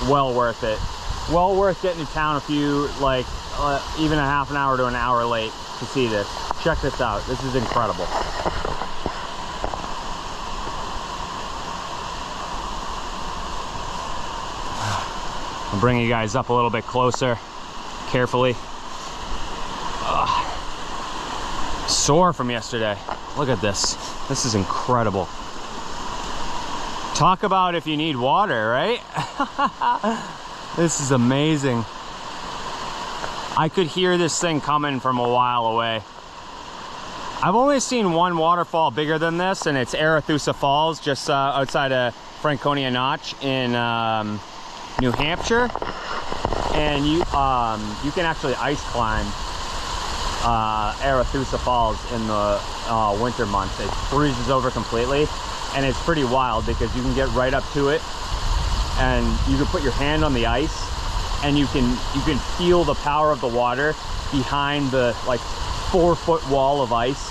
well worth it. Well worth getting to town a few, like even a half an hour to an hour late to see this. Check this out. This is incredible. I'll bring you guys up a little bit closer, carefully. Sore from yesterday. Look at this. This is incredible. Talk about if you need water, right? This is amazing. I could hear this thing coming from a while away. I've only seen one waterfall bigger than this, and it's Arethusa Falls, just outside of Franconia Notch in New Hampshire. And you can actually ice climb Arethusa Falls in the winter months. It freezes over completely, and it's pretty wild because you can get right up to it, and you can put your hand on the ice, and you can feel the power of the water behind the like 4-foot wall of ice.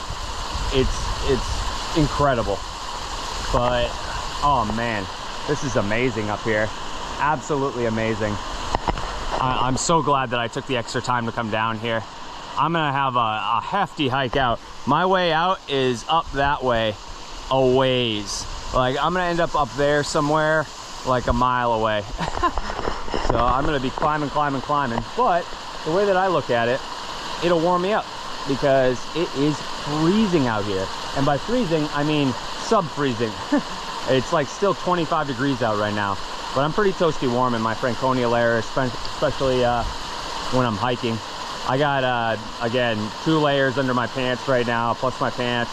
It's incredible. But oh man, this is amazing up here. Absolutely amazing. I'm so glad that I took the extra time to come down here. I'm gonna have a hefty hike out. My way out is up that way a ways. Like I'm gonna end up there somewhere like a mile away. So I'm gonna be climbing, but the way that I look at it, it'll warm me up because it is freezing out here. And by freezing, I mean sub-freezing. It's like still 25 degrees out right now, but I'm pretty toasty warm in my Franconia layer, especially when I'm hiking. I got, again, 2 layers under my pants right now, plus my pants.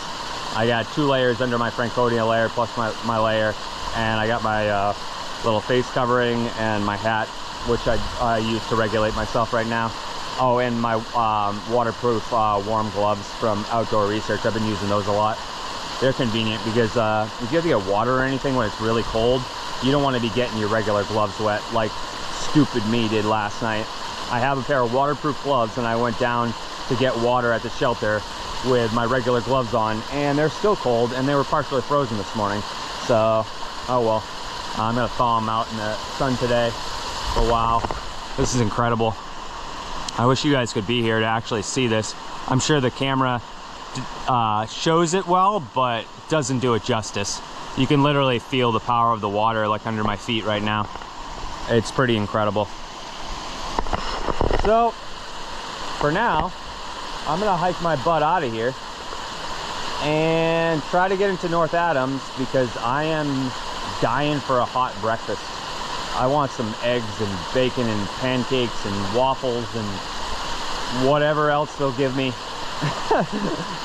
I got 2 layers under my Franconia layer, plus my layer. And I got my little face covering and my hat, which I use to regulate myself right now. Oh, and my waterproof warm gloves from Outdoor Research. I've been using those a lot. They're convenient because if you have to get water or anything when it's really cold, you don't want to be getting your regular gloves wet like stupid me did last night. I have a pair of waterproof gloves, and I went down to get water at the shelter with my regular gloves on, and they're still cold, and they were partially frozen this morning. So, oh well. I'm gonna thaw them out in the sun today. But wow, this is incredible. I wish you guys could be here to actually see this. I'm sure the camera shows it well, but doesn't do it justice. You can literally feel the power of the water like under my feet right now. It's pretty incredible. So, for now, I'm gonna hike my butt out of here and try to get into North Adams because I am dying for a hot breakfast. I want some eggs and bacon and pancakes and waffles and whatever else they'll give me.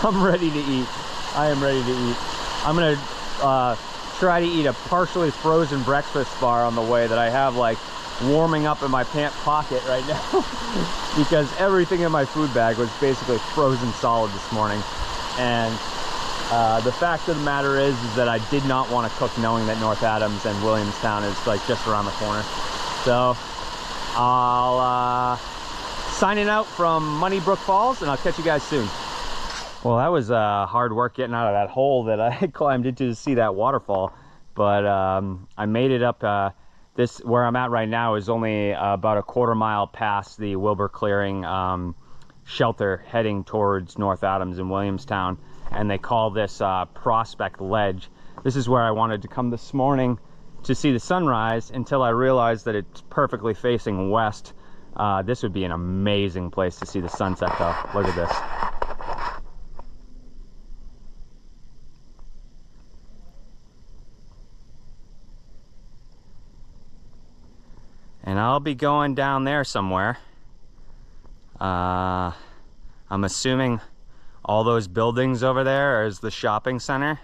I'm ready to eat. I am ready to eat. I'm gonna try to eat a partially frozen breakfast bar on the way that I have like warming up in my pant pocket right now because everything in my food bag was basically frozen solid this morning. And the fact of the matter is that I did not want to cook knowing that North Adams and Williamstown is like just around the corner. So I'll signing out from Money Brook Falls, and I'll catch you guys soon. Well, that was hard work getting out of that hole that I climbed into to see that waterfall, but I made it up. This where I'm at right now is only about a quarter mile past the Wilbur Clearing shelter heading towards North Adams and Williamstown, and they call this Prospect Ledge. This is where I wanted to come this morning to see the sunrise until I realized that it's perfectly facing west. This would be an amazing place to see the sunset though. Look at this. And I'll be going down there somewhere. I'm assuming all those buildings over there is the shopping center.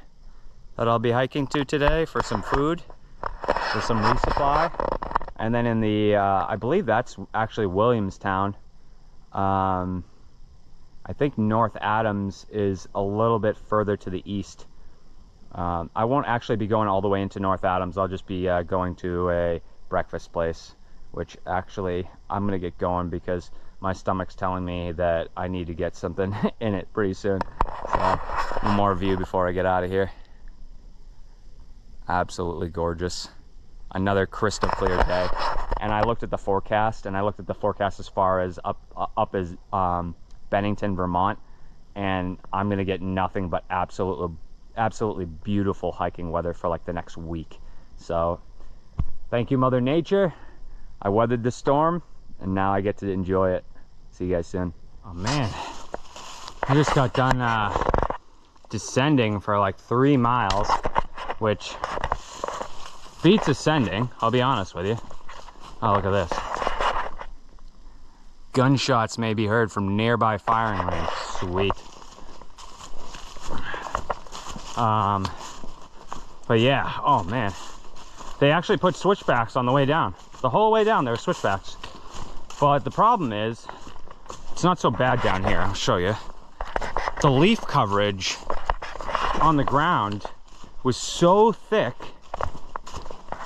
that I'll be hiking to today for some food, for some resupply. And then in the, I believe that's actually Williamstown. I think North Adams is a little bit further to the east. I won't actually be going all the way into North Adams. I'll just be going to a breakfast place, which actually I'm gonna get going because my stomach's telling me that I need to get something in it pretty soon. So one more view before I get out of here. Absolutely gorgeous. Another crystal clear day. And I looked at the forecast, as far as up as Bennington, Vermont, and I'm gonna get nothing but absolutely beautiful hiking weather for like the next week. So thank you, Mother Nature. I weathered the storm and now I get to enjoy it. See you guys soon. Oh man, I just got done descending for like 3 miles, which beats ascending, I'll be honest with you. Oh, look at this. Gunshots may be heard from nearby firing range. Sweet. But yeah, oh man. They actually put switchbacks on the way down. The whole way down there were switchbacks. But the problem is, it's not so bad down here. I'll show you. The leaf coverage on the ground was so thick,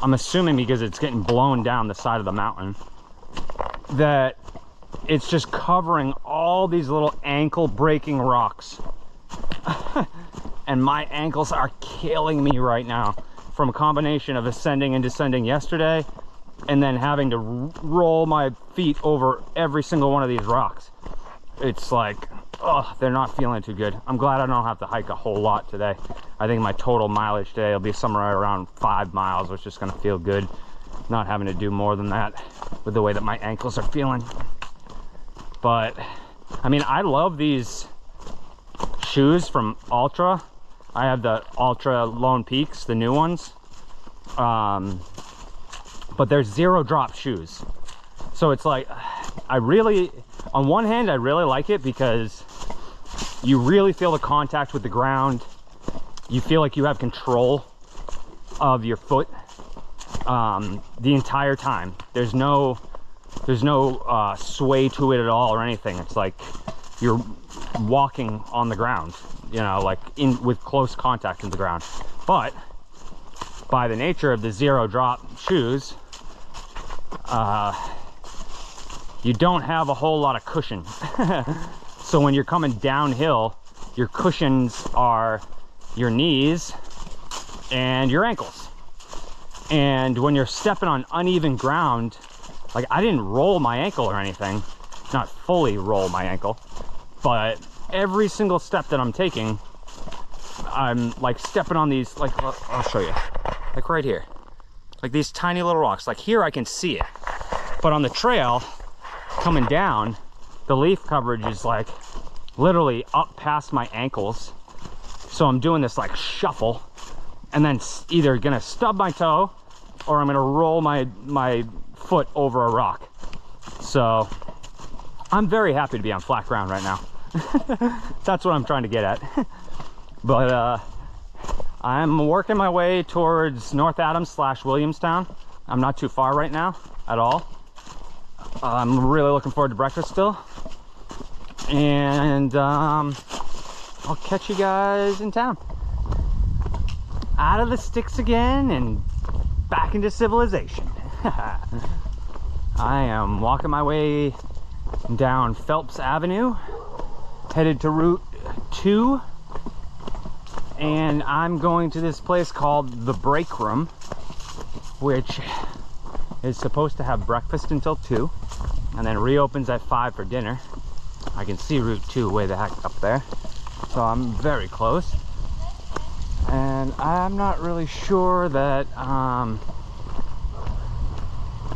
I'm assuming because it's getting blown down the side of the mountain, that it's just covering all these little ankle breaking rocks. And my ankles are killing me right now from a combination of ascending and descending yesterday and then having to roll my feet over every single one of these rocks. It's like, oh, they're not feeling too good. I'm glad I don't have to hike a whole lot today. I think my total mileage today will be somewhere around 5 miles, which is gonna feel good. Not having to do more than that with the way that my ankles are feeling. But, I mean, I love these shoes from Ultra. I have the Ultra Lone Peaks, the new ones. But they're 0 drop shoes. So it's like, on one hand, I really like it because you really feel the contact with the ground. You feel like you have control of your foot the entire time. There's no sway to it at all or anything. It's like you're walking on the ground, you know, like with close contact with the ground. But by the nature of the 0 drop shoes, you don't have a whole lot of cushion. So when you're coming downhill, your cushions are your knees and your ankles. And when you're stepping on uneven ground, like I didn't roll my ankle or anything, not fully roll my ankle, but every single step that I'm taking, I'm like stepping on these, like, I'll show you, like right here, like these tiny little rocks. Like here I can see it, but on the trail coming down, the leaf coverage is like literally up past my ankles. So I'm doing this like shuffle and then either gonna stub my toe or I'm gonna roll my foot over a rock. So I'm very happy to be on flat ground right now. That's what I'm trying to get at. But I'm working my way towards North Adams / Williamstown. I'm not too far right now at all. I'm really looking forward to breakfast still. And I'll catch you guys in town. Out of the sticks again and back into civilization. I am walking my way down Phelps Avenue, headed to Route 2, and I'm going to this place called The Break Room, which is supposed to have breakfast until 2 and then reopens at 5 for dinner. I can see Route 2 way the heck up there, so I'm very close. And I'm not really sure that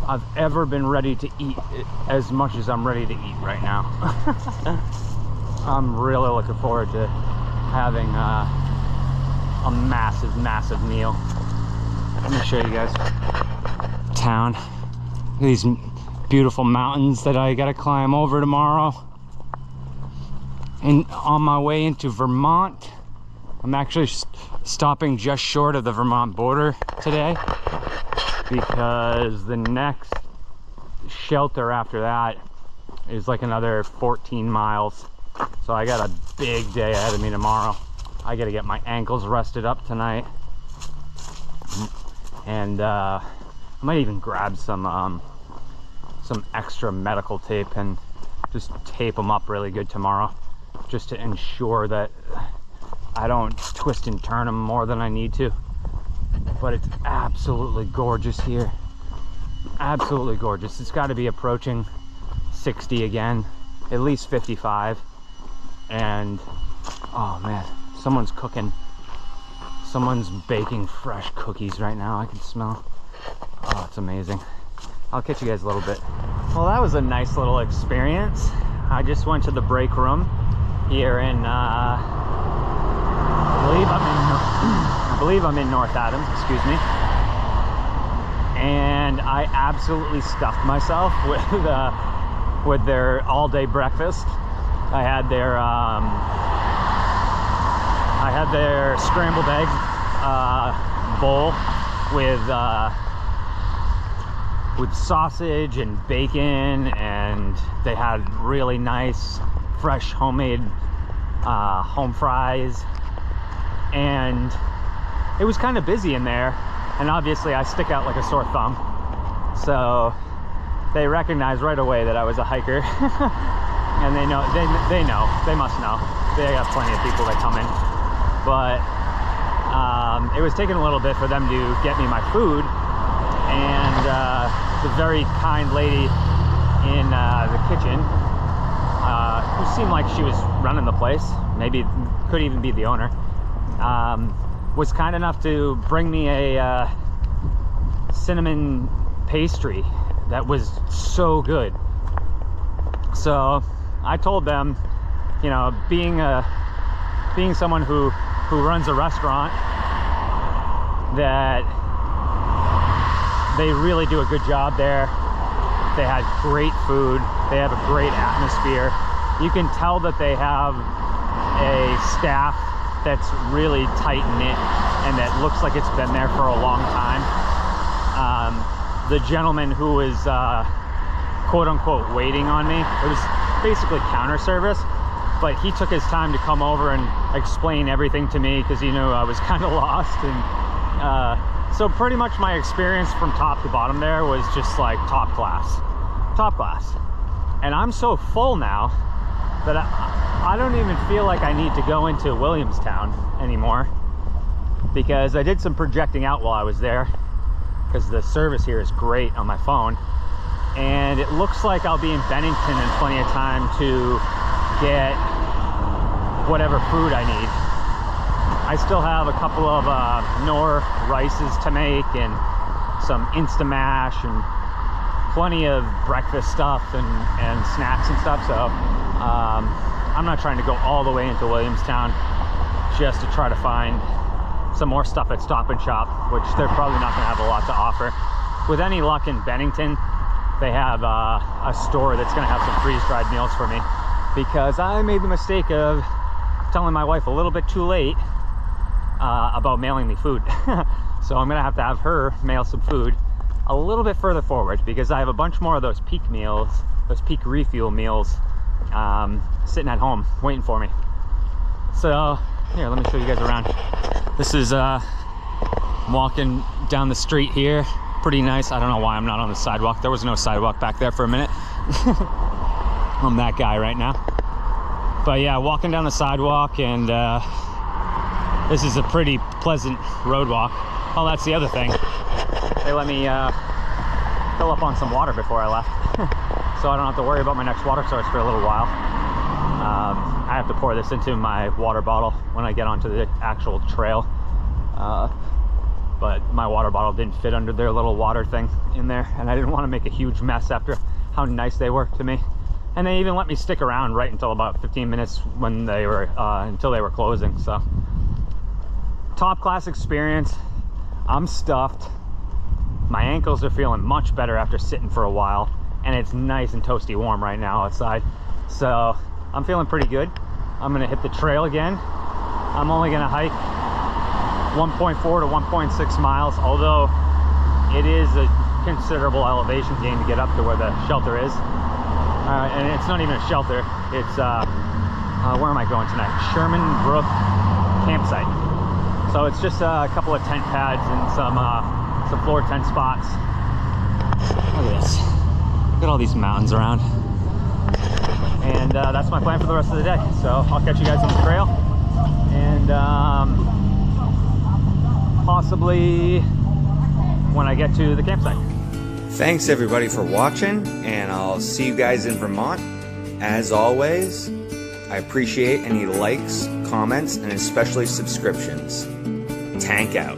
I've ever been ready to eat as much as I'm ready to eat right now. I'm really looking forward to having a massive meal. Let me show you guys town. These beautiful mountains that I gotta climb over tomorrow. And on my way into Vermont, I'm actually stopping just short of the Vermont border today, because the next shelter after that is like another 14 miles. So I got a big day ahead of me tomorrow. I gotta get my ankles rested up tonight. And I might even grab some extra medical tape and just tape them up really good tomorrow, just to ensure that I don't twist and turn them more than I need to. But it's absolutely gorgeous here. Absolutely gorgeous. It's got to be approaching 60 again, at least 55. And oh man, someone's cooking. Someone's baking fresh cookies right now. I can smell. Oh, it's amazing. I'll catch you guys a little bit. Well, that was a nice little experience. I just went to the break room here in I believe I'm in North Adams, excuse me. And I absolutely stuffed myself with their all-day breakfast. I had their scrambled egg bowl with sausage and bacon, and they had really nice fresh homemade home fries. And it was kind of busy in there, and obviously I stick out like a sore thumb, so they recognized right away that I was a hiker. And they must know. They have plenty of people that come in. But it was taking a little bit for them to get me my food, and the very kind lady in the kitchen, who seemed like she was running the place, maybe could even be the owner, was kind enough to bring me a cinnamon pastry that was so good. So I told them, you know, being someone who runs a restaurant, that they really do a good job there. They had great food. They have a great atmosphere. You can tell that they have a staff that's really tight-knit and that looks like it's been there for a long time. The gentleman who was quote-unquote waiting on me, it was basically counter service, but he took his time to come over and explain everything to me, because he knew I was kind of lost. And so pretty much my experience from top to bottom there was just like top class. And I'm so full now that I don't even feel like I need to go into Williamstown anymore, because I did some projecting out while I was there, because the service here is great on my phone. And it looks like I'll be in Bennington in plenty of time to get whatever food I need. I still have a couple of Knorr rices to make, and some Instamash, and plenty of breakfast stuff and snacks and stuff. So I'm not trying to go all the way into Williamstown just to try to find some more stuff at Stop and Shop, which they're probably not going to have a lot to offer. With any luck in Bennington, they have a store that's going to have some freeze-dried meals for me, because I made the mistake of telling my wife a little bit too late about mailing me food. So I'm going to have her mail some food a little bit further forward, because I have a bunch more of those peak meals, those peak refuel meals, sitting at home waiting for me. So here, let me show you guys around. This is walking down the street here. Pretty nice. I don't know why I'm not on the sidewalk. There was no sidewalk back there for a minute. I'm that guy right now. But yeah, walking down the sidewalk, and this is a pretty pleasant road walk. Oh, that's the other thing. They let me fill up on some water before I left. So I don't have to worry about my next water source for a little while. I have to pour this into my water bottle when I get onto the actual trail. But my water bottle didn't fit under their little water thing in there, and I didn't want to make a huge mess after how nice they were to me. And they even let me stick around right until about 15 minutes when they were until they were closing. So top class experience. I'm stuffed. My ankles are feeling much better after sitting for a while, and it's nice and toasty warm right now outside. So I'm feeling pretty good. I'm gonna hit the trail again I'm only gonna hike 1.4 to 1.6 miles, although it is a considerable elevation gain to get up to where the shelter is. And it's not even a shelter, it's where am I going tonight? Sherman Brook campsite. So it's just a couple of tent pads and some floor tent spots. Look at this. Look at all these mountains around. And that's my plan for the rest of the day. So I'll catch you guys on the trail. And possibly when I get to the campsite. Thanks everybody for watching, and I'll see you guys in Vermont. As always, I appreciate any likes, comments, and especially subscriptions. Tank out.